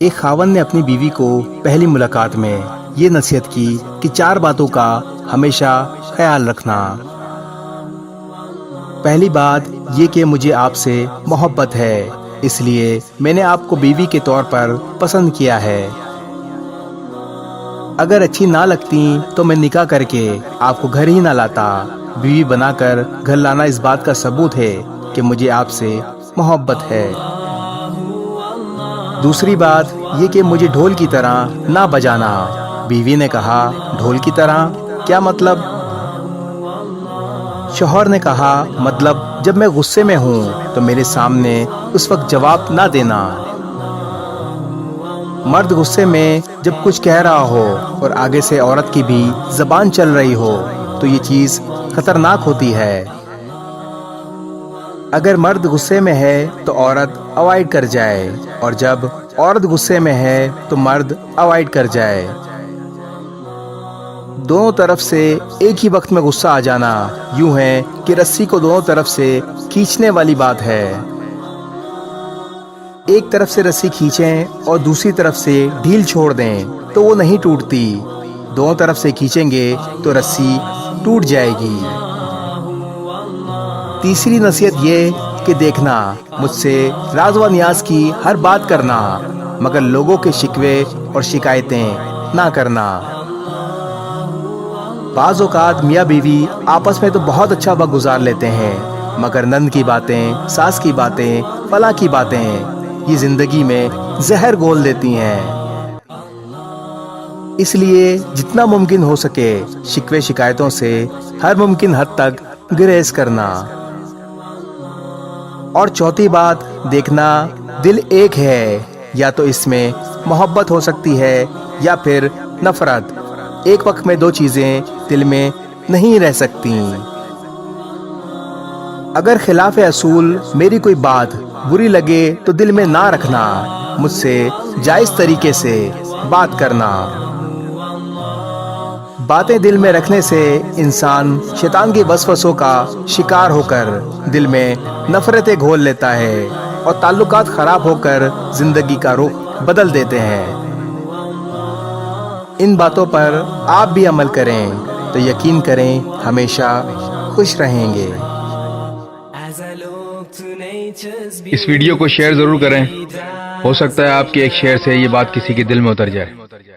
ایک خاوند نے اپنی بیوی کو پہلی ملاقات میں یہ نصیحت کی کہ 4 باتوں کا ہمیشہ خیال رکھنا۔ پہلی بات یہ کہ مجھے آپ سے محبت ہے، اس لیے میں نے آپ کو بیوی کے طور پر پسند کیا ہے۔ اگر اچھی نہ لگتی تو میں نکاح کر کے آپ کو گھر ہی نہ لاتا۔ بیوی بنا کر گھر لانا اس بات کا ثبوت ہے کہ مجھے آپ سے محبت ہے۔ دوسری بات یہ کہ مجھے ڈھول کی طرح نہ بجانا۔ بیوی نے کہا، ڈھول کی طرح کیا مطلب؟ شوہر نے کہا، مطلب جب میں غصے میں ہوں تو میرے سامنے اس وقت جواب نہ دینا۔ مرد غصے میں جب کچھ کہہ رہا ہو اور آگے سے عورت کی بھی زبان چل رہی ہو تو یہ چیز خطرناک ہوتی ہے۔ اگر مرد غصے میں ہے تو عورت اوائڈ کر جائے، اور جب عورت غصے میں ہے تو مرد اوائڈ کر جائے۔ دونوں طرف سے ایک ہی وقت میں غصہ آ جانا یوں ہے کہ رسی کو دونوں طرف سے کھینچنے والی بات ہے۔ ایک طرف سے رسی کھینچیں اور دوسری طرف سے ڈھیل چھوڑ دیں تو وہ نہیں ٹوٹتی۔ دونوں طرف سے کھینچیں گے تو رسی ٹوٹ جائے گی۔ تیسری نصیحت یہ کہ دیکھنا، مجھ سے راز و نیاز کی ہر بات کرنا، مگر لوگوں کے شکوے اور شکایتیں نہ کرنا۔ بعض اوقات میاں بیوی آپس میں تو بہت اچھا وقت گزار لیتے ہیں، مگر نند کی باتیں، ساس کی باتیں، فلاں کی باتیں یہ زندگی میں زہر گھول دیتی ہیں۔ اس لیے جتنا ممکن ہو سکے شکوے شکایتوں سے ہر ممکن حد تک گریز کرنا۔ اور چوتھی بات، دیکھنا، دل ایک ہے، یا تو اس میں محبت ہو سکتی ہے یا پھر نفرت۔ ایک وقت میں 2 چیزیں دل میں نہیں رہ سکتی۔ اگر خلاف اصول میری کوئی بات بری لگے تو دل میں نہ رکھنا، مجھ سے جائز طریقے سے بات کرنا۔ باتیں دل میں رکھنے سے انسان شیطان کے وسوسوں کا شکار ہو کر دل میں نفرتیں گھول لیتا ہے اور تعلقات خراب ہو کر زندگی کا رخ بدل دیتے ہیں۔ ان باتوں پر آپ بھی عمل کریں تو یقین کریں ہمیشہ خوش رہیں گے۔ اس ویڈیو کو شیئر ضرور کریں، ہو سکتا ہے آپ کے ایک شیئر سے یہ بات کسی کے دل میں اتر جائے۔